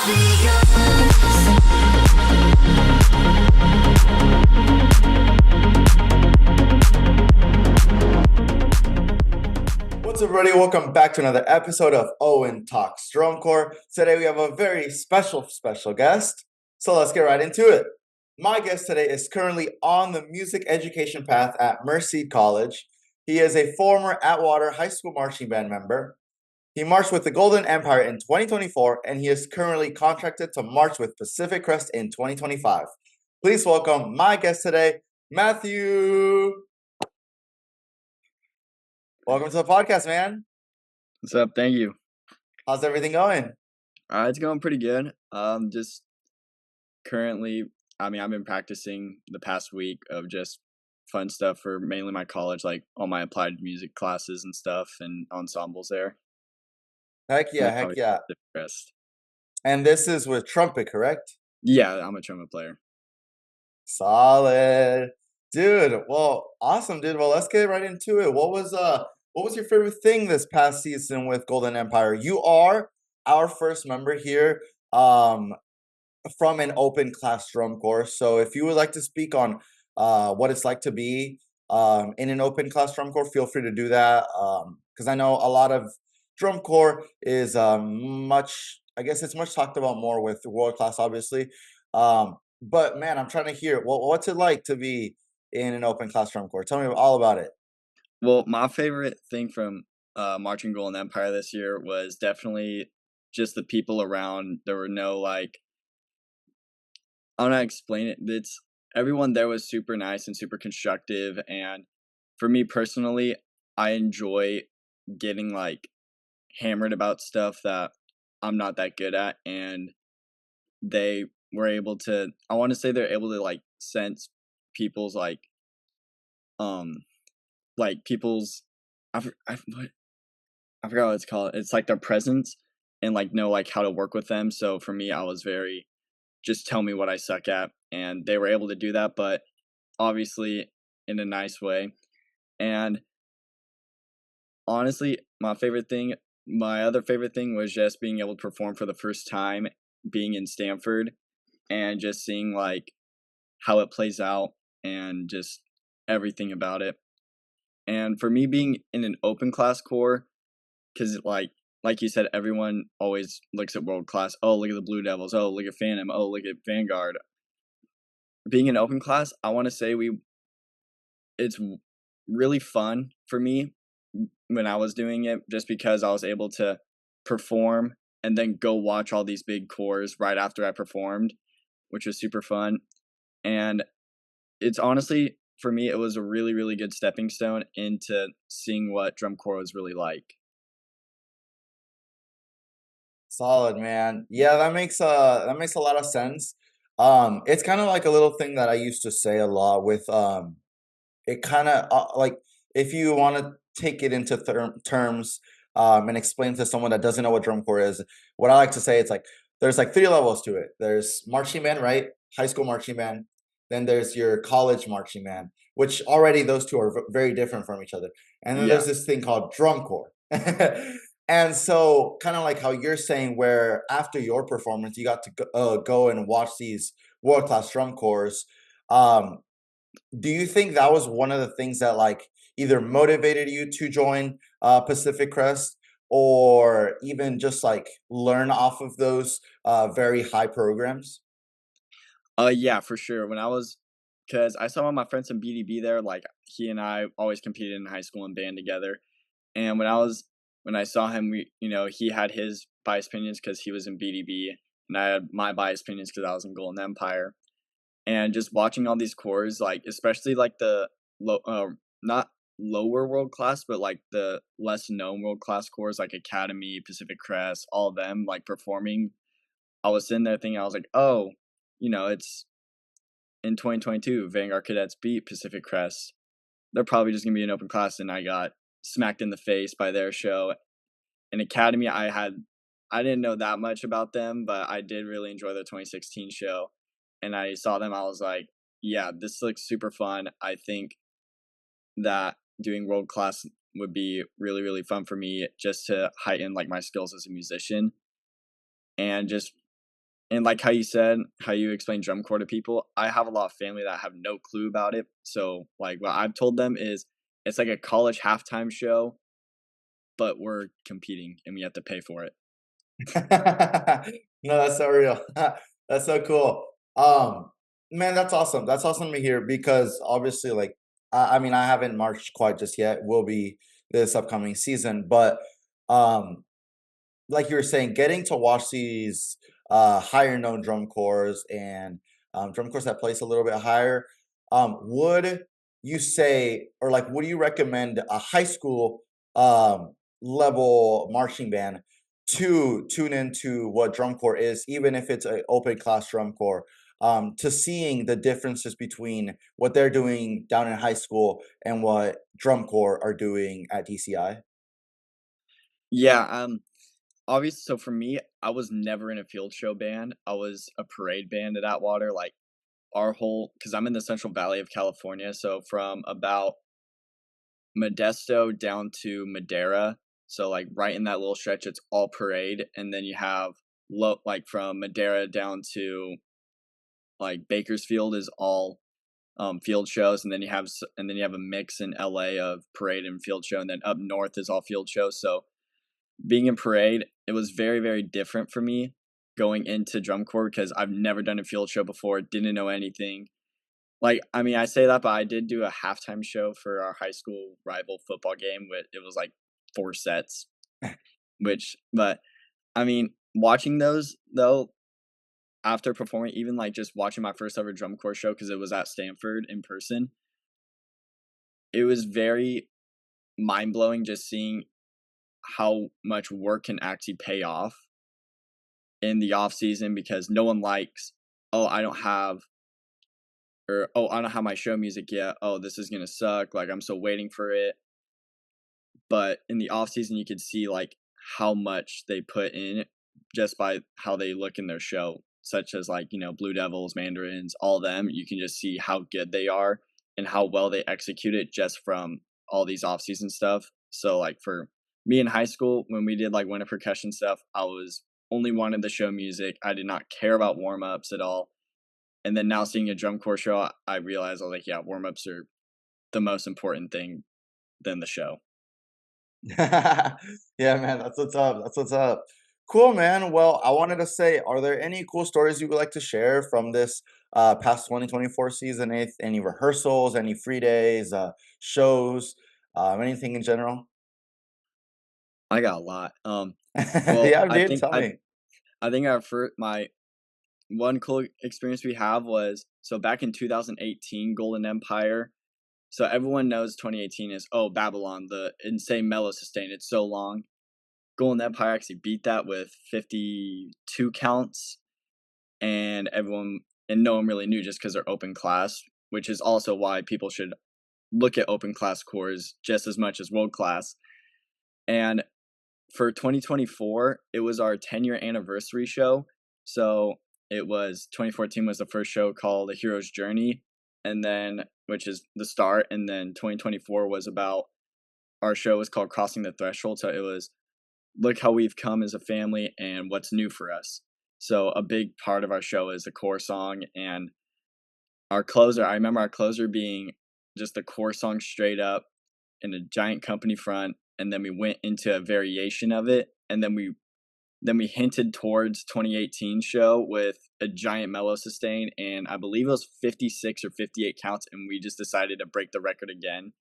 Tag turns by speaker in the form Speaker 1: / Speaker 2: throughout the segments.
Speaker 1: What's up, everybody? Welcome back to another episode of Owen Talks Drum Corps. Today we have a very special guest, so let's get right into it. My guest today is currently on the music education path at Mercy College. He is a former Atwater High School marching band member. He marched with the Golden Empire in 2024, and he is currently contracted to march with Pacific Crest in 2025. Please welcome my guest today, Mathew. Welcome to the podcast, man.
Speaker 2: What's up? Thank you.
Speaker 1: How's everything going?
Speaker 2: It's going pretty good. Just currently, I've been practicing the past week of just fun stuff for mainly my college, like all my applied music classes and stuff and ensembles there.
Speaker 1: Heck
Speaker 2: And then
Speaker 1: yeah.
Speaker 2: obviously the rest.
Speaker 1: And this is with trumpet, correct?
Speaker 2: Yeah, I'm a trumpet player.
Speaker 1: Solid. Dude, well, awesome, dude. Well, let's get right into it. What was your favorite thing this past season with Golden Empire? You are our first member here from an open class drum course. So if you would like to speak on what it's like to be in an open class drum corps, feel free to do that. Because I know a lot of drum corps is it's much talked about more with world class, obviously. But man, I'm trying to hear what's it like to be in an open class drum corps. Tell me all about it.
Speaker 2: Well, my favorite thing from Marching Golden Empire this year was definitely just the people around. There were no I don't know how to explain it. Everyone there was super nice and super constructive, and for me personally, I enjoy getting hammered about stuff that I'm not that good at, and they were able to. I want to say they're able to sense people's people's I forgot what it's called. It's their presence and know how to work with them. So for me, I was very just tell me what I suck at, and they were able to do that, but obviously in a nice way. And honestly, my other favorite thing was just being able to perform for the first time, being in Stanford, and just seeing how it plays out and just everything about it. And for me, being in an open class corps, because like you said, everyone always looks at world class. Oh, look at the Blue Devils. Oh, look at Phantom. Oh, look at Vanguard. Being an open class, I want to say it's really fun for me when I was doing it, just because I was able to perform and then go watch all these big corps right after I performed, which was super fun. And it's honestly, for me, it was a really, really good stepping stone into seeing what drum corps was really like.
Speaker 1: Solid, man. Yeah, that makes a lot of sense. It's kind of like a little thing that I used to say a lot with it kind of if you want to take it into terms and explain to someone that doesn't know what drum corps is, what I like to say, it's there's three levels to it. There's marching band, right? High school marching band. Then there's your college marching band, which already those two are very different from each other. And then there's this thing called drum corps. And so kind of like how you're saying, where after your performance, you got to go and watch these world-class drum corps. Do you think that was one of the things that either motivated you to join Pacific Crest, or even just learn off of those very high programs?
Speaker 2: Yeah, for sure. Because I saw one of my friends in BDB there, he and I always competed in high school and band together. And when I saw him, he had his bias opinions because he was in BDB, and I had my bias opinions because I was in Golden Empire. And just watching all these corps, especially the not lower world class, but the less known world class corps, Academy, Pacific Crest, all of them performing. I was sitting there thinking, I was oh, it's in 2022, Vanguard Cadets beat Pacific Crest. They're probably just gonna be an open class, and I got smacked in the face by their show. In Academy, I didn't know that much about them, but I did really enjoy their 2016 show. And I saw them, I was like, yeah, this looks super fun. I think that doing world class would be really, really fun for me, just to heighten my skills as a musician. And just And like how you said, how you explain drum corps to people, I have a lot of family that have no clue about it. So, like, what I've told them is it's like a college halftime show, but we're competing and we have to pay for it.
Speaker 1: No, that's so real. That's so cool. Man, that's awesome. That's awesome to hear because obviously, like, I mean, I haven't marched quite just yet. Will be this upcoming season, but um, like you were saying, getting to watch these higher known drum corps and drum corps that place a little bit higher, would you say, or like, would you recommend a high school level marching band to tune into what drum corps is, even if it's an open class drum corps? To seeing the differences between what they're doing down in high school and what drum corps are doing at DCI.
Speaker 2: Yeah, obviously, so for me, I was never in a field show band. I was a parade band at Atwater. Like our whole, because I'm in the Central Valley of California, so from about Modesto down to Madera. So like right in that little stretch, it's all parade, and then you have like from Madera down to like Bakersfield is all field shows, and then and then you have a mix in LA of parade and field show, and then up north is all field shows. So being in parade, it was very very different for me going into drum corps because I've never done a field show before, didn't know anything. Like, I mean, I say that, but I did do a halftime show for our high school rival football game with it was like 4 sets, which but I mean, watching those though, after performing, even like just watching my first ever drum corps show because it was at Stanford in person, it was very mind blowing just seeing how much work can actually pay off in the off season because no one likes, oh, I don't have or oh, I don't have my show music yet. Oh, this is gonna suck. Like I'm still waiting for it. But in the off season, you could see like how much they put in just by how they look in their show, such as like Blue Devils, Mandarins, all them. You can just see how good they are and how well they execute it just from all these off season stuff. So like for me in high school, when we did like winter percussion stuff, I was only wanted the show music. I did not care about warm ups at all. And then now seeing a drum corps show, I realized I was like, yeah, warm ups are the most important thing than the show.
Speaker 1: Yeah, man, that's what's up. That's what's up. Cool, man. Well, I wanted to say, are there any cool stories you would like to share from this past 2024 season? Any rehearsals, any free days, shows, anything in general?
Speaker 2: I got a lot. Well,
Speaker 1: Yeah, dude, tell me.
Speaker 2: I think our first my one cool experience we have was so back in 2018, Golden Empire. So everyone knows 2018 is oh Babylon, the insane mellow sustain. It's so long. Golden Empire actually beat that with 52 counts, and no one really knew just because they're open class, which is also why people should look at open class cores just as much as world class. And for 2024, it was our 10-year anniversary show. So it was 2014 was the first show called The Hero's Journey, and then which is the start, and then 2024 was about our show was called Crossing the Threshold. So it was look how we've come as a family and what's new for us. So a big part of our show is the core song and our closer. I remember our closer being just the core song straight up in a giant company front, and then we went into a variation of it, and then we hinted towards 2018 show with a giant mellow sustain, and I believe it was 56 or 58 counts, and we just decided to break the record again,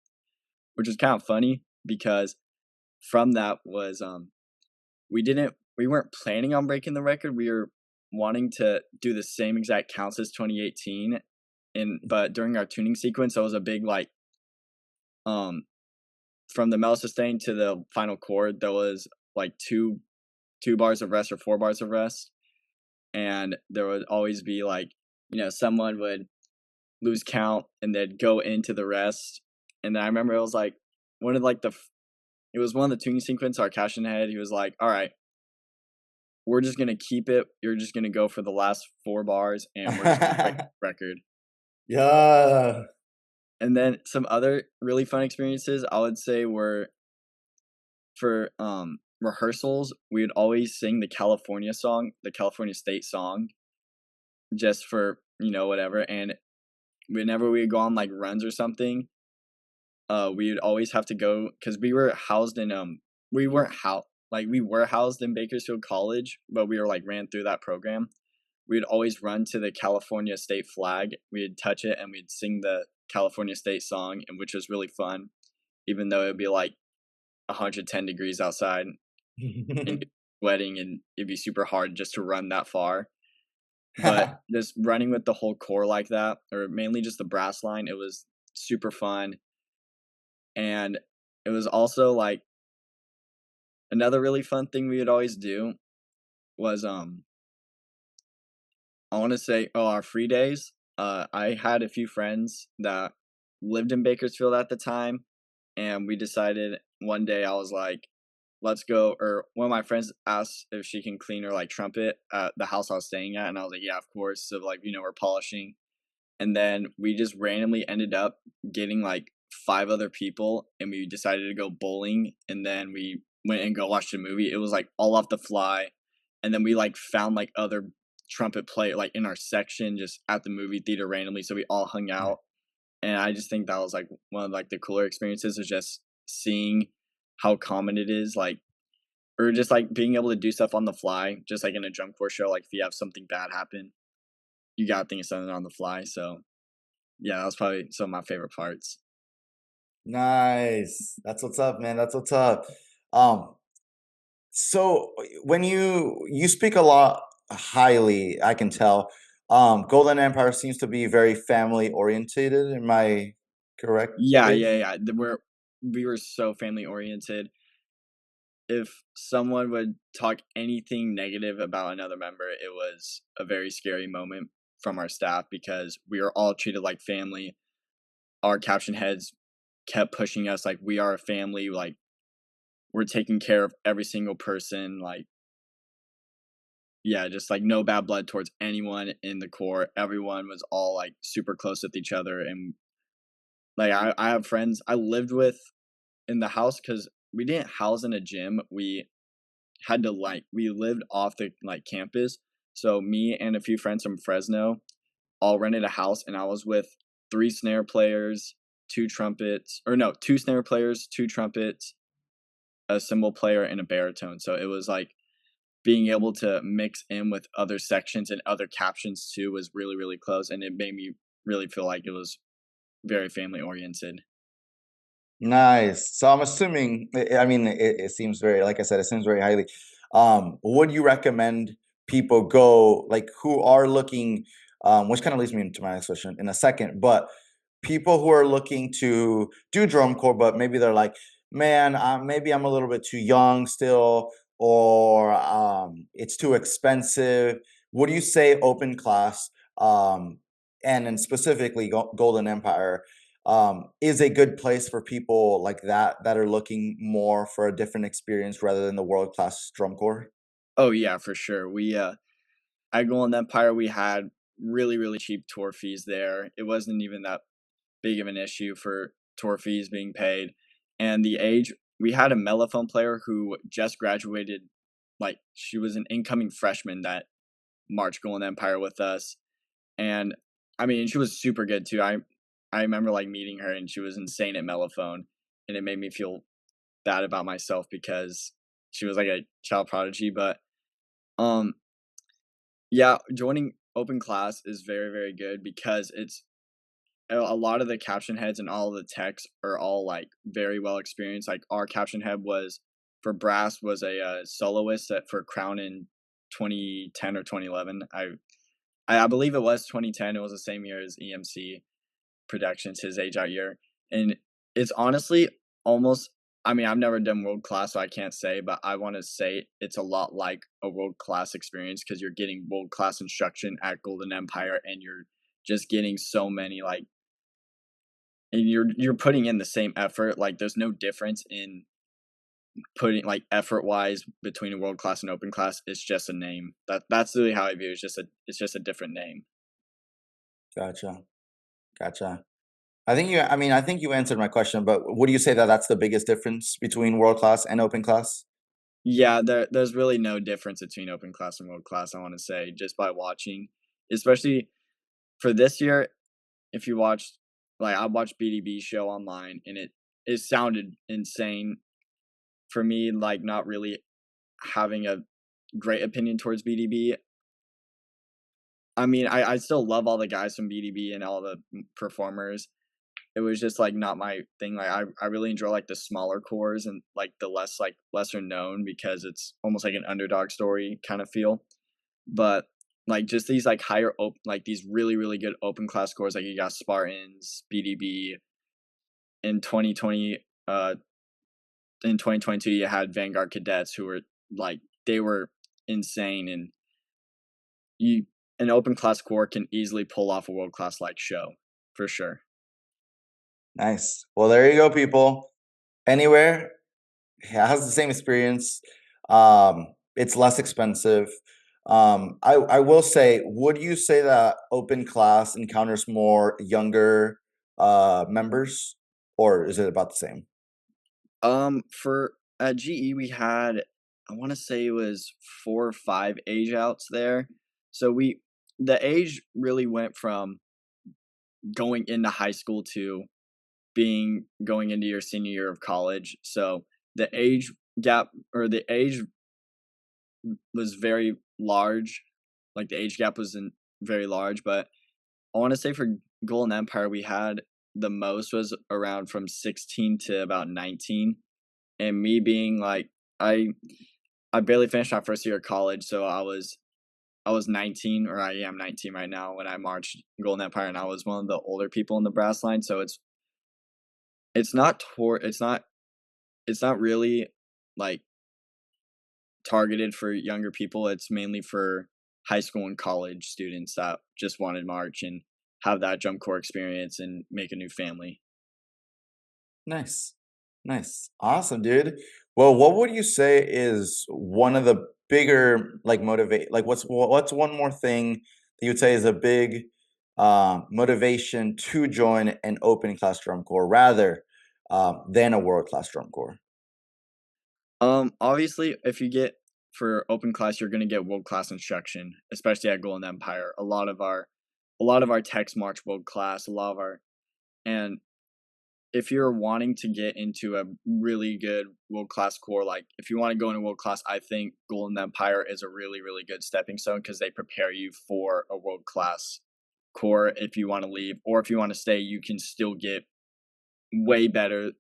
Speaker 2: which was kind of funny because from that was we weren't planning on breaking the record. We were wanting to do the same exact counts as 2018, and but during our tuning sequence, that was a big like um from the mellow sustain to the final chord, there was like two bars of rest or 4 bars of rest, and there would always be like someone would lose count and they'd go into the rest, and I remember it was like one of like the it was one of the tuning sequence. Our cash in head, he was like, "All right, we're just gonna keep it. You're just gonna go for the last 4 bars, and we're just gonna break the record."
Speaker 1: Yeah.
Speaker 2: And then some other really fun experiences I would say were for rehearsals, we would always sing the California song, the California state song. just for, whatever, and whenever we would go on, like, runs or something, we would always have to go because we were housed in, we weren't how like, we were housed in Bakersfield College, but we were, like, ran through that program. We'd always run to the California state flag, we'd touch it, and we'd sing the California state song, and which was really fun, even though it'd be, like, 110 degrees outside and sweating, and it'd be super hard just to run that far. But just running with the whole core like that, or mainly just the brass line, it was super fun, and it was also, like, another really fun thing we would always do was, I wanna say, our free days. I had a few friends that lived in Bakersfield at the time, and we decided one day I was like, "Let's go," or one of my friends asked if she can clean her, like, trumpet at the house I was staying at, and I was like, "Yeah, of course." So, like, we're polishing, and then we just randomly ended up getting, like, 5 other people, and we decided to go bowling, and then we went and go watched a movie. It was, like, all off the fly, and then we, like, found, like, other trumpet player like, in our section just at the movie theater randomly, so we all hung
Speaker 1: Yeah.
Speaker 2: out, and I just think that was, like, one of, like, the cooler experiences is just seeing how common it is, like, or just, like, being able to do stuff on the fly, just like in a drum corps show, like, if you have something bad happen, you gotta think of something on the fly, so, yeah, that was probably some of my favorite parts.
Speaker 1: Nice. That's what's up, man. That's what's up. Um, so when you speak a lot highly, I can tell. Golden Empire seems to be very family orientated. Am I correct
Speaker 2: Yeah,
Speaker 1: there?
Speaker 2: yeah, yeah, we were so family oriented. If someone would talk anything negative about another member, it was a very scary moment from our staff because we were all treated like family. Our caption heads kept pushing us like we are a family, like we're taking care of every single person, like yeah, just like no bad blood towards anyone in the Corps. Everyone was all like super close with each other, and like I have friends I lived with in the house because we didn't house in a gym. We had to like we lived off the like campus. So me and a few friends from Fresno all rented a house, and I was with 3 snare players, 2 trumpets, or no, 2 snare players, 2 trumpets, a cymbal player, and a baritone. So it was like being able to mix in with other sections and other captions too was really, really close, and it made me really feel like it was very family oriented.
Speaker 1: Nice. So I'm assuming, I mean, it seems very, like I said, it seems very highly. Would you recommend people go, like, who are looking, which kind of leads me into my next question in a second, but people who are looking to do drum corps, but maybe they're like, man, maybe I'm a little bit too young still, or it's too expensive. What do you say open class, and then specifically Golden Empire? Is a good place for people like that are looking more for a different experience rather than the world class drum corps?
Speaker 2: Oh yeah, for sure. We at Golden Empire we had really, really cheap tour fees there. It wasn't even that big of an issue for tour fees being paid. And the age we had a mellophone player who just graduated, like she was an incoming freshman that marched Golden Empire with us. And I mean she was super good too. I remember like meeting her and she was insane at mellophone, and it made me feel bad about myself because she was like a child prodigy. But um yeah, joining open class is very, very good because it's a lot of the caption heads and all the techs are all like very well experienced. Like our caption head was for brass was a soloist for Crown in 2010 or 2011. I believe it was 2010. It was the same year as EMC Productions, his age out year, and it's honestly almost. I mean, I've never done world class, so I can't say, but I want to say it's a lot like a world class experience because you're getting world class instruction at Golden Empire, and you're just getting so many like and you're putting in the same effort, like, there's no difference in putting like, effort-wise between a world class and open class, it's just a name. That's really how I view it, it's just a different name.
Speaker 1: Gotcha. Gotcha. I mean, I think you answered my question, but would you say that that's the biggest difference between world class and open class?
Speaker 2: Yeah, there's really no difference between open class and world class, I wanna say, just by watching. especially for this year. If you watched, like, I watched BDB show online, and it sounded insane for me, like, not really having a great opinion towards BDB. I mean, I still love all the guys from BDB and all the performers. It was just, like, not my thing. Like, I really enjoy, like, the smaller cores and, like, the lesser known, because it's almost like an underdog story kind of feel. But, like, just these, like, like, these really, really good open class cores, like, you got Spartans, BDB. In 2020, in 2022, you had Vanguard Cadets, who were, like, they were insane, and you an open class core can easily pull off a world class like show, for sure.
Speaker 1: Nice. Well, there you go, people. Anywhere has the same experience. It's less expensive. I will say, would you say that open class encounters more younger members, or is it about the same?
Speaker 2: For at GE, we had, I want to say it was 4 or 5 age outs there. So the age really went from going into high school to being going into your senior year of college. So the age gap, or the age was very large. Like, the age gap wasn't very large, but I want to say for Golden Empire, we had the most was around from 16 to about 19. And me being like, I I barely finished my first year of college, so I was 19, or I am 19 right now when I marched Golden Empire, and I was one of the older people in the brass line. So it's not it's not really, like, targeted for younger people. It's mainly for high school and college students that just wanted March and have that jump core experience and make a new family.
Speaker 1: Nice. Nice. Awesome, dude. Well, what would you say is one of the bigger like motivate like what's one more thing that you would say is a big motivation to join an open class drum corps rather than a world class drum corps?
Speaker 2: Obviously, if you get for open class, you're gonna get world class instruction, especially at Golden Empire. A lot of our techs march world class. A lot of our and if you're wanting to get into a really good world class core, like, if you want to go into world class, I think Golden Empire is a really, really good stepping stone, because they prepare you for a world class core. If you want to leave, or if you want to stay, you can still get way better.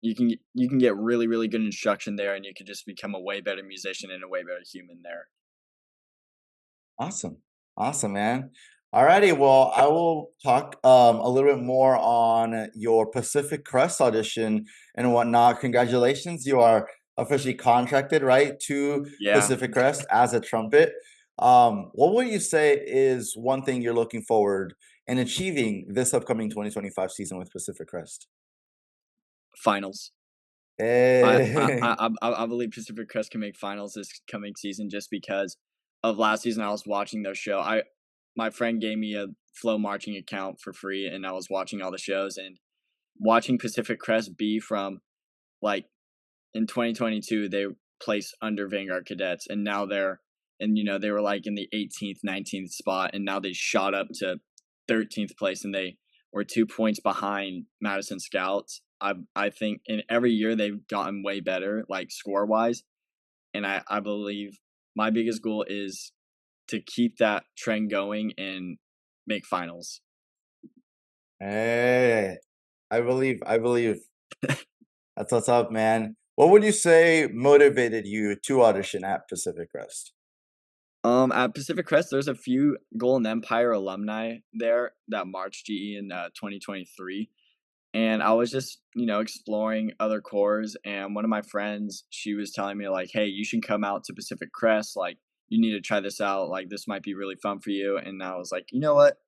Speaker 2: You can get really, really good instruction there, and you can just become a way better musician and a way better human there.
Speaker 1: Awesome. Awesome, man. Alrighty, well, I will talk a little bit more on your Pacific Crest audition and whatnot. Congratulations, you are officially contracted, right, to
Speaker 2: Yeah.
Speaker 1: Pacific Crest as a trumpet. What would you say is one thing you're looking forward in achieving this upcoming 2025 season with Pacific Crest?
Speaker 2: Finals. I I
Speaker 1: Hey,
Speaker 2: I I believe Pacific Crest can make finals this coming season, just because of last season. I was watching their show. I My friend gave me a Flow marching account for free, and I was watching all the shows, and watching Pacific Crest be from, like, in 2022, they placed under Vanguard Cadets, and now they were, like, in the 18th, 19th spot, and now they shot up to 13th place, and they were 2 points behind Madison Scouts. I think in every year they've gotten way better, like, score-wise, and I believe my biggest goal is to keep that trend going and make finals.
Speaker 1: hey, I believe. That's what's up, man. What would you say motivated you to audition at Pacific Crest?
Speaker 2: At Pacific Crest, there's a few Golden Empire alumni there that marched GE in 2023. And I was just, exploring other cores. And one of my friends, she was telling me, like, hey, you should come out to Pacific Crest. Like, you need to try this out. Like, this might be really fun for you. And I was like, you know what?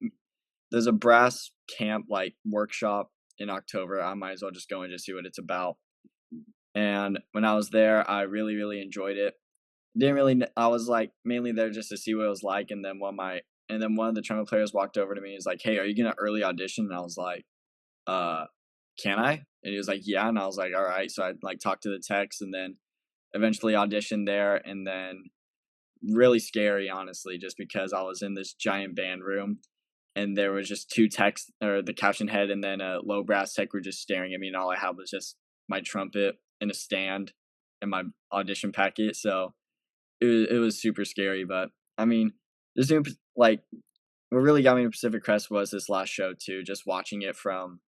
Speaker 2: There's a brass camp, like, workshop in October. I might as well just go and just see what it's about. And when I was there, I really, really enjoyed it. Didn't really I was, like, mainly there just to see what it was like, and then one of the trumpet players walked over to me and was like, "Hey, are you gonna early audition?" And I was like, "Uh, can I?" And he was like, "Yeah," and I was like, "Alright." So I, like, talked to the techs, and then eventually auditioned there, and then really scary, honestly, just because I was in this giant band room and there was just two techs or the caption head and then a low brass tech were just staring at me and all I had was just my trumpet and a stand and my audition packet. So it was super scary, but I mean, this new like what really got me to Pacific Crest was this last show too. Just watching it from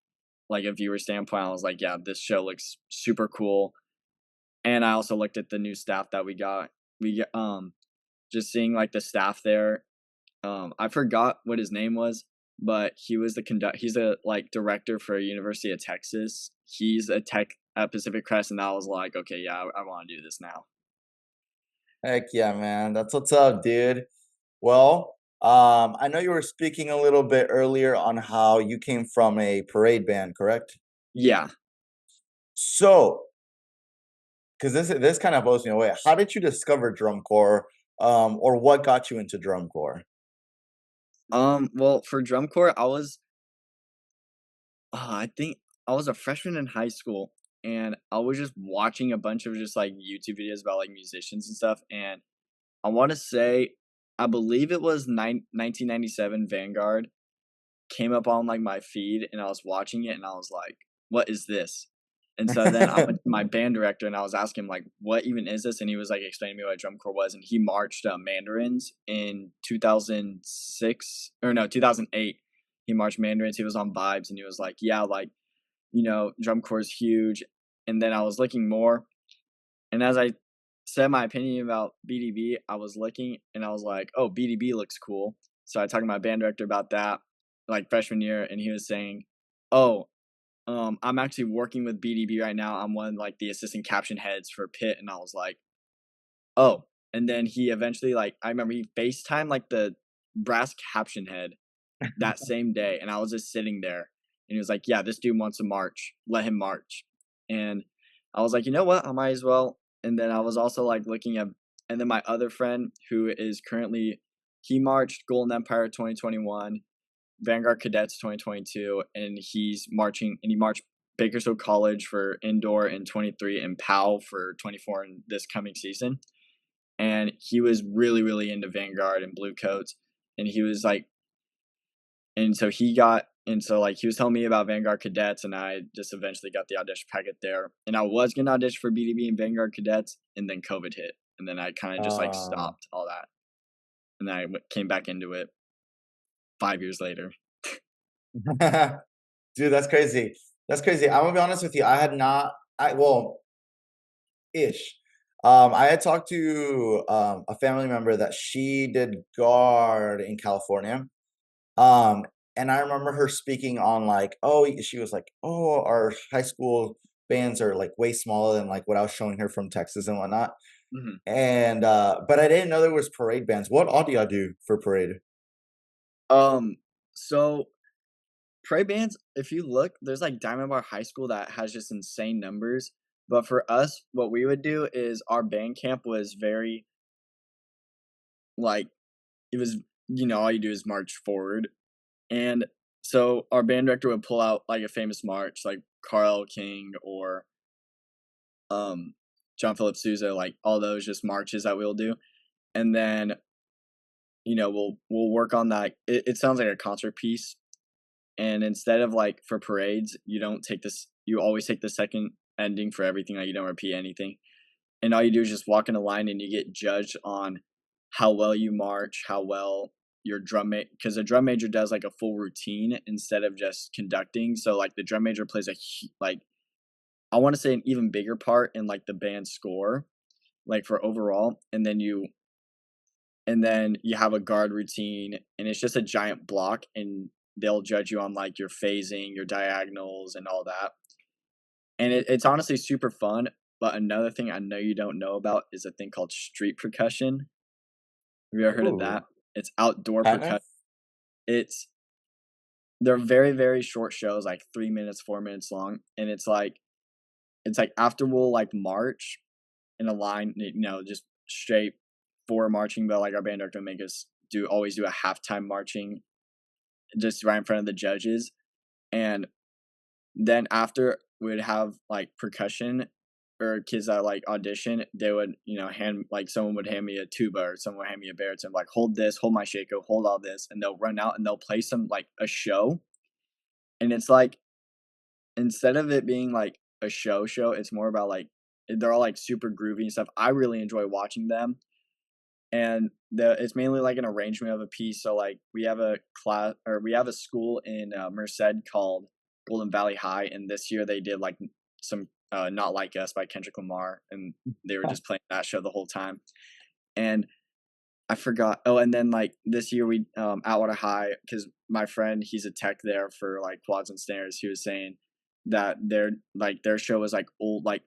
Speaker 2: like a viewer standpoint, I was like, yeah, this show looks super cool. And I also looked at the new staff that we got. Just seeing like the staff there. I forgot what his name was, but he's a like director for University of Texas. He's a tech at Pacific Crest, and I was like, okay, yeah, I want to do this now.
Speaker 1: Heck yeah, man. That's what's up, dude. Well, I know you were speaking a little bit earlier on how you came from a parade band, correct?
Speaker 2: Yeah.
Speaker 1: So, because this kind of blows me away. How did you discover drum corps, or what got you into drum corps?
Speaker 2: Well, for drum corps, I think I was a freshman in high school, and I was just watching a bunch of just like YouTube videos about like musicians and stuff, and I want to say, I believe it was 1997 Vanguard came up on like my feed, and I was watching it, and I was like, "What is this?" And so then I went to my band director, and I was asking him like, "What even is this?" And he was like explaining to me what drum corps was, and he marched mandarins in 2006 or no 2008. He marched mandarins. He was on Vibes, and he was like, "Yeah, like drum corps is huge." And then I was looking more, and as I said my opinion about BDB, I was looking and I was like, "Oh, BDB looks cool." So I talked to my band director about that, like freshman year, and he was saying, "Oh, I'm actually working with BDB right now. I'm one like the assistant caption heads for Pitt," and I was like, "Oh." And then he eventually like I remember he FaceTime like the brass caption head that same day, and I was just sitting there, and he was like, "Yeah, this dude wants to march. Let him march." And I was like, "You know what? I might as well." And then I was also like looking at, and then my other friend who is currently, he marched Golden Empire 2021, Vanguard Cadets 2022, and he marched Bakersfield College for indoor in 23 and PAL for 24 in this coming season. And he was really, really into Vanguard and Blue Coats. And he was like, and so like he was telling me about Vanguard Cadets, and I just eventually got the audition packet there. And I was gonna audition for BDB and Vanguard Cadets, and then COVID hit, and then I kind of just like
Speaker 1: Uh,
Speaker 2: stopped all that, and then came back into it 5 years later.
Speaker 1: dude, that's crazy. That's crazy. I'm gonna be honest with you. I had not. I well, ish. I had talked to a family member that she did guard in California. Um, and I remember her speaking on like, oh, she was like, oh, our high school bands are like way smaller than like what I was showing her from Texas and whatnot.
Speaker 2: Mhm.
Speaker 1: And but I didn't know there was parade bands. What all do y'all do for parade?
Speaker 2: Um, so Prey bands, if you look, there's like Diamond Bar High School that has just insane numbers. But for us, what we would do is our band camp was very like it was all you do is march forward. And so our band director would pull out like a famous march like Carl King or um John Philip Sousa, like all those just marches that we'll do. And then, we'll work on that. It sounds like a concert piece. And instead of like for parades, you always take the second ending for everything, like you don't repeat anything. And all you do is just walk in a line and you get judged on how well you march, how well your because the drum major does like a full routine instead of just conducting. So like the drum major plays like I want to say an even bigger part in like the band score, like for overall. And then you have a guard routine, and it's just a giant block, and they'll judge you on like your phasing, your diagonals, and all that. And it's honestly super fun. But another thing I know you don't know about is a thing called street percussion. Have you ever heard of
Speaker 1: Ooh,
Speaker 2: that? It's outdoor
Speaker 1: kind of.
Speaker 2: percussion. It's They're very, very short shows, like 3 minutes, 4 minutes long, and it's like after we'll like march in a line, just straight for marching. But like our band director make us always do a halftime marching just right in front of the judges. And then after we would have like percussion, or kids that like audition, they would, hand like someone would hand me a tuba or someone would hand me a baritone, like hold this, hold my shako, hold all this, and they'll run out and they'll play some like a show. And it's like instead of it being like a show, it's more about like they're all like super groovy and stuff. I really enjoy watching them. And it's mainly like an arrangement of a piece. So like we have a class or we have a school in Merced called Golden Valley High, and this year they did like some "Not Like Us" by Kendrick Lamar, and they were just playing that show the whole time. And I forgot. Oh, and then like this year we Atwater High, because my friend he's a tech there for like quads and snares. He was saying that their show was like old like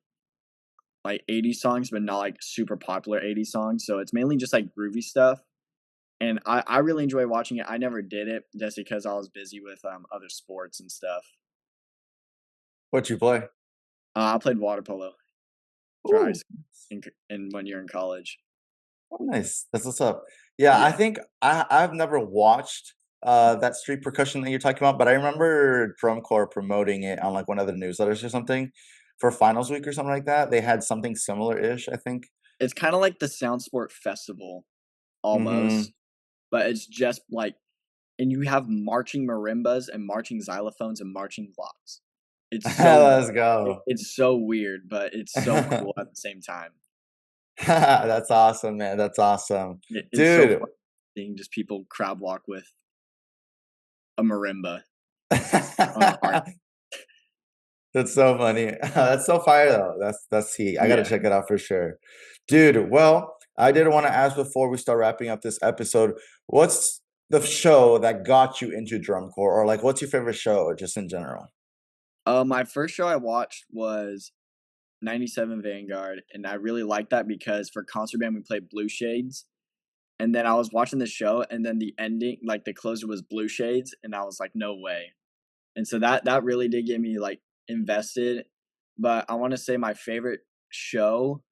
Speaker 2: 80s songs, but not like super popular 80s songs. So it's mainly just like groovy stuff. And I really enjoy watching it. I never did it just because I was busy with other sports and stuff.
Speaker 1: What you play?
Speaker 2: I played water polo for high
Speaker 1: Ooh,
Speaker 2: school and 1 year in college.
Speaker 1: oh, nice. That's what's up. Yeah, I
Speaker 2: Yeah,
Speaker 1: think I've never watched that street percussion that you're talking about, but I remember drum corps promoting it on like one of the newsletters or something for finals week or something like that. They had something similar-ish, I think.
Speaker 2: it's kind of like the Sound Sport Festival
Speaker 1: Hmm.
Speaker 2: almost, but it's just like, and you have marching marimbas and marching xylophones and marching blocks.
Speaker 1: Let's go.
Speaker 2: It's so weird, but it's so cool at the same time.
Speaker 1: That's awesome, man. That's awesome.
Speaker 2: It's so
Speaker 1: Dude.
Speaker 2: fun seeing just people crab walk with a marimba on their arm.
Speaker 1: That's so funny. That's so fire though. That's heat. I gotta
Speaker 2: Yeah.
Speaker 1: check it out for sure. Dude, well, I did want to ask before we start wrapping up this episode, what's the show that got you into drum corps? Or like what's your favorite show just in general?
Speaker 2: My first show I watched was 97 Vanguard, and I really liked that because for concert band we played Blue Shades. And then I was watching the show, and then the ending, like the closer was Blue Shades, and I was like, no way. And so that really did get me like invested. But I want to say my favorite show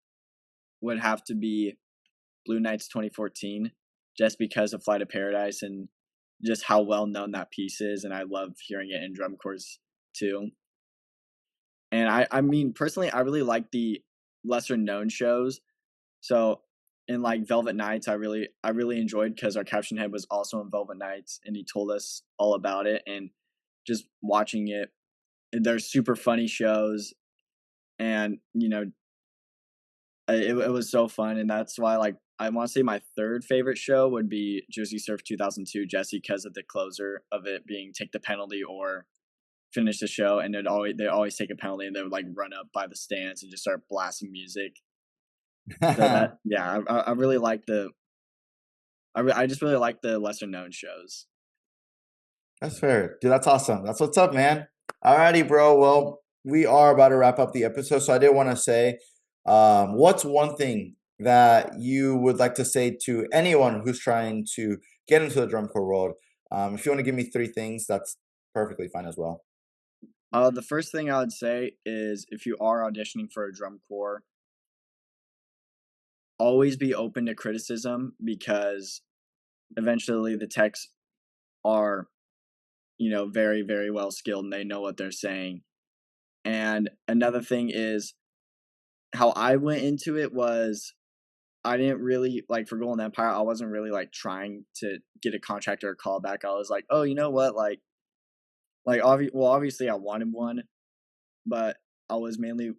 Speaker 2: would have to be Blue Nights 2014, just because of Flight of Paradise and just how well known that piece is, and I love hearing it in drum corps too. And I mean, personally, I really like the lesser known shows. So in like Velvet Nights, I really enjoyed because our caption head was also in Velvet Nights, and he told us all about it. And just watching it, they're super funny shows, and it was so fun, and that's why like I want to say my third favorite show would be Jersey Surf 2002, Jesse, because of the closer of it being take the penalty or finish the show, and they always take a penalty and they would like run up by the stands and just start blasting music. So that yeah, I really like I just really like the lesser known shows.
Speaker 1: That's fair. Dude, that's awesome. That's what's up, man. Alrighty, bro. Well, we are about to wrap up the episode. So I did want to say, what's one thing that you would like to say to anyone who's trying to get into the drum corps world? If you want to give me three things, that's perfectly fine as well.
Speaker 2: The first thing I would say is if you are auditioning for a drum corps, always be open to criticism because eventually the techs are, very, very well skilled and they know what they're saying. And another thing is how I went into it was I didn't really like for Golden Empire, I wasn't really like trying to get a contract or a callback. I was like, oh, you know what? Obviously I wanted one, but I was mainly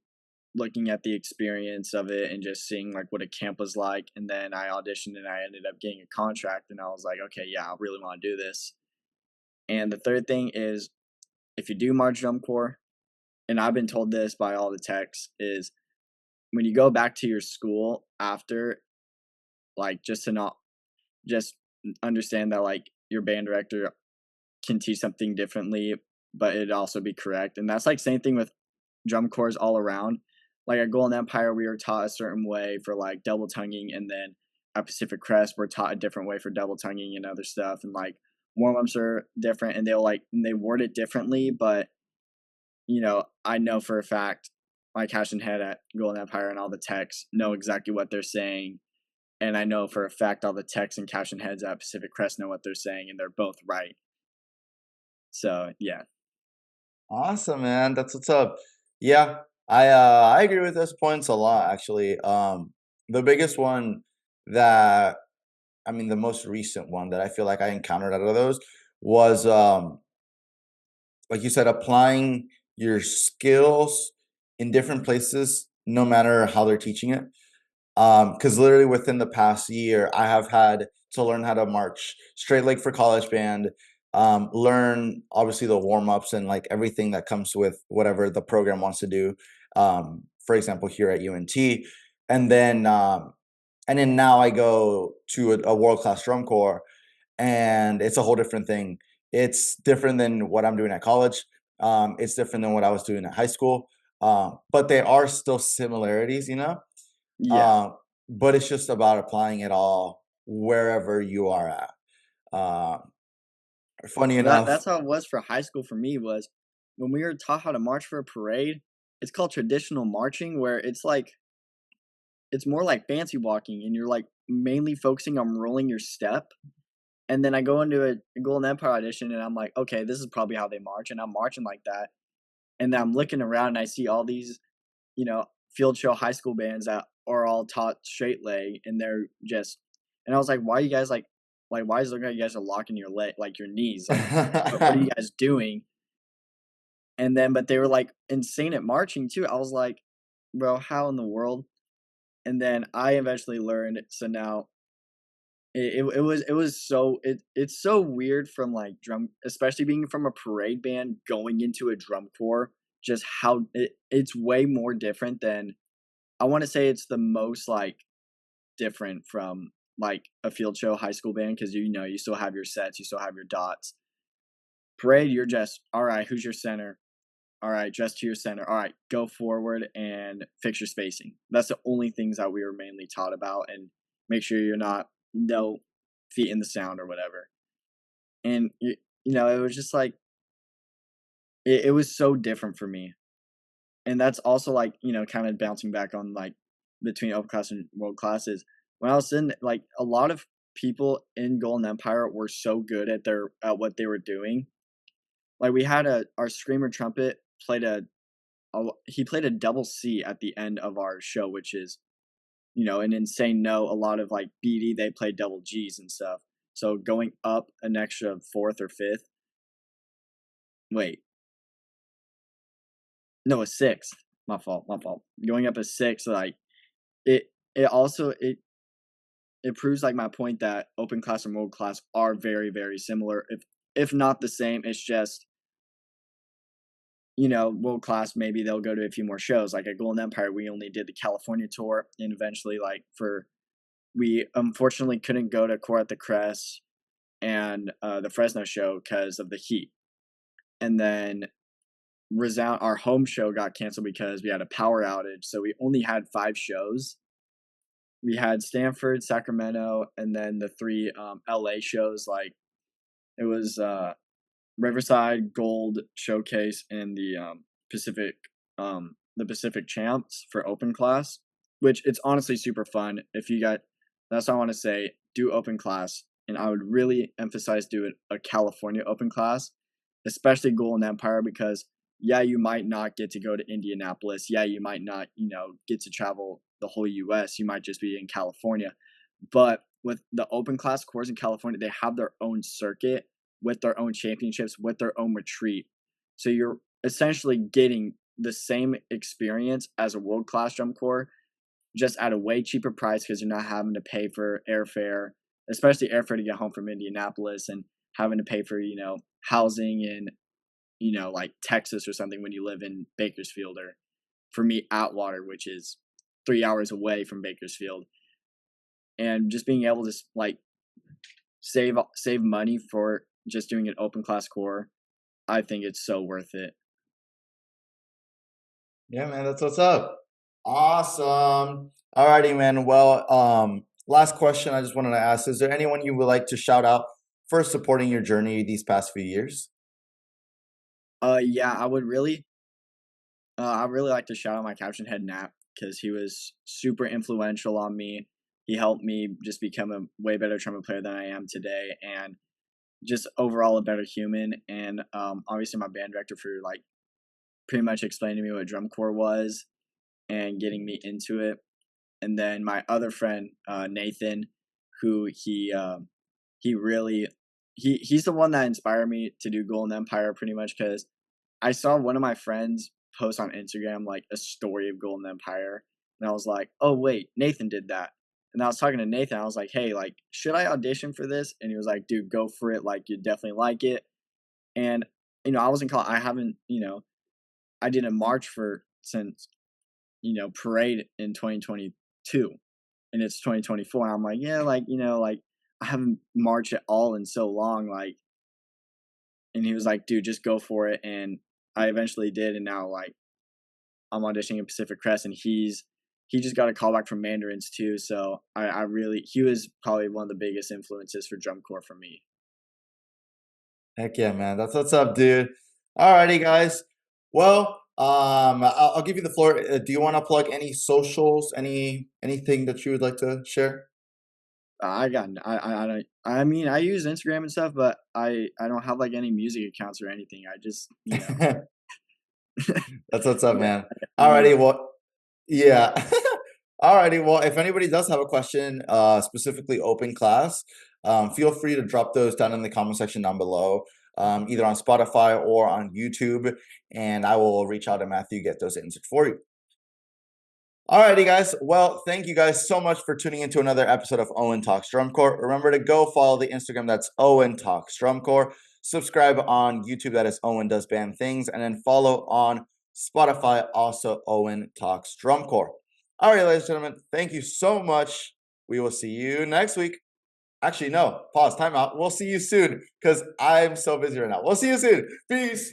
Speaker 2: looking at the experience of it and just seeing like what a camp was like. And then I auditioned and I ended up getting a contract and I was like, okay, yeah, I really want to do this. And the third thing is if you do March Drum Corps, and I've been told this by all the techs, is when you go back to your school after, like just to not just understand that like your band director can teach something differently, but it'd also be correct. And that's like same thing with drum corps all around. Like at Golden Empire, we were taught a certain way for like double tonguing, and then at Pacific Crest, we're taught a different way for double tonguing and other stuff. And like warm ups are different, and they word it differently. But I know for a fact my cash and head at Golden Empire and all the techs know exactly what they're saying, and I know for a fact all the techs and cash and heads at Pacific Crest know what they're saying, and they're both right. So yeah.
Speaker 1: Awesome, man. That's what's up. Yeah. I agree with those points a lot, actually. The biggest one that I mean, the most recent one that I feel like I encountered out of those was, like you said, applying your skills in different places, no matter how they're teaching it. Because literally within the past year, I have had to learn how to march straight leg for college band, learn obviously the warm ups and like everything that comes with whatever the program wants to do. For example, here at UNT, and then now I go to a world class drum corps, and it's a whole different thing. It's different than what I'm doing at college. It's different than what I was doing at high school. But there are still similarities, you know.
Speaker 2: Yeah.
Speaker 1: Uh, but it's just about applying it all wherever you are at. Uh, Funny
Speaker 2: Well,
Speaker 1: enough,
Speaker 2: that's how it was for high school for me was when we were taught how to march for a parade, it's called traditional marching where it's more like fancy walking and you're like mainly focusing on rolling your step. And then I go into a Golden Empire audition and I'm like, okay, this is probably how they march. And I'm marching like that. And then I'm looking around and I see all these, field show high school bands that are all taught straight leg and they're just, and I was like, why are you guys like, why is it looking like you guys are locking your leg, like your knees? Like, what are you guys doing? And then, but they were like insane at marching too. I was like, bro, how in the world? And then I eventually learned. So now it was so it's so weird from like drum, especially being from a parade band going into a drum corps. Just how it's way more different than I want to say it's the most like different from like a field show high school band because you still have your sets, you still have your dots. Parade, you're just all right. Who's your center? All right, just to your center. All right, go forward and fix your spacing. That's the only things that we were mainly taught about, and make sure you're not no feet in the sound or whatever. And it was just like it was so different for me, and that's also like kind of bouncing back on like between open class and world classes. When I was in like a lot of people in Golden Empire were so good at their at what they were doing. Like we had our screamer trumpet played he played a double C at the end of our show, which is, an insane note. A lot of like BD, they play double G's and stuff. So going up an extra fourth or fifth, wait, no, a sixth. My fault, my fault. Going up a sixth, like it, it also it proves like my point that open class and world class are very very similar, if not the same. It's just world class, maybe they'll go to a few more shows. Like at Golden Empire, we only did the California tour, and eventually, like we unfortunately couldn't go to Core at the Crest and the Fresno show because of the heat. And then Resound, our home show got canceled because we had a power outage. So we only had 5 shows. We had Stanford, Sacramento, and then the 3 LA shows. Like it was Riverside, Gold Showcase, and the Pacific Champs for open class, which it's honestly super fun. If you got, that's what I want to say. Do open class, and I would really emphasize do a California open class, especially Golden Empire, because yeah, you might not get to go to Indianapolis. Yeah, you might not, get to travel the whole U.S. You might just be in California, but with the open class course in California, they have their own circuit with their own championships, with their own retreat. So you're essentially getting the same experience as a world class drum corps, just at a way cheaper price because you're not having to pay for airfare, especially airfare to get home from Indianapolis and having to pay for, housing in, like Texas or something when you live in Bakersfield or for me, Atwater, which is 3 hours away from Bakersfield. And just being able to like save money for just doing an open class core, I think it's so worth it.
Speaker 1: yeah, man, that's what's up. Awesome. Alrighty, man. Well, last question I just wanted to ask: is there anyone you would like to shout out for supporting your journey these past few years?
Speaker 2: Yeah, I really like to shout out my caption head Nap because he was super influential on me. He helped me just become a way better trumpet player than I am today, and just overall a better human. And obviously my band director for like pretty much explained to me what drum corps was and getting me into it. And then my other friend, Nathan, who he really he's the one that inspired me to do Golden Empire pretty much because I saw one of my friends post on Instagram like a story of Golden Empire, and I was like, "Oh wait, Nathan did that." And I was talking to Nathan. I was like, "Hey, like, should I audition for this?" And he was like, "Dude, go for it. Like, you definitely like it." And I was in college. I haven't, I didn't march for since parade in 2022, and it's 2024. And I'm like, yeah, like like I haven't marched at all in so long, like. And he was like, "Dude, just go for it." And I eventually did, and now like I'm auditioning in Pacific Crest, and he just got a call back from Mandarins too. So I really he was probably one of the biggest influences for drum corps for me.
Speaker 1: Heck yeah, man. That's what's up, dude. Alrighty, guys. Well, I'll give you the floor. Do you want to plug any socials, anything that you would like to share?
Speaker 2: I got I don't I mean I use Instagram and stuff, but I don't have like any music accounts or anything. I just
Speaker 1: That's what's up,
Speaker 2: yeah
Speaker 1: man.
Speaker 2: I don't really.
Speaker 1: Alrighty, well, yeah. Alrighty, well, if anybody does have a question, specifically open class, feel free to drop those down in the comment section down below, either on Spotify or on YouTube, and I will reach out to Matthew, get those answered for you. Alrighty, guys. Well, thank you guys so much for tuning into another episode of Owen Talks Drum Corps. Remember to go follow the Instagram, that's Owen Talks Drum Corps. Subscribe on YouTube, that is Owen Does Band Things, and then follow on Spotify, also Owen Talks Drum Corps. All right, ladies and gentlemen, thank you so much. We will see you next week. Actually, no, pause, time out. We'll see you soon because I'm so busy right now. We'll see you soon. Peace.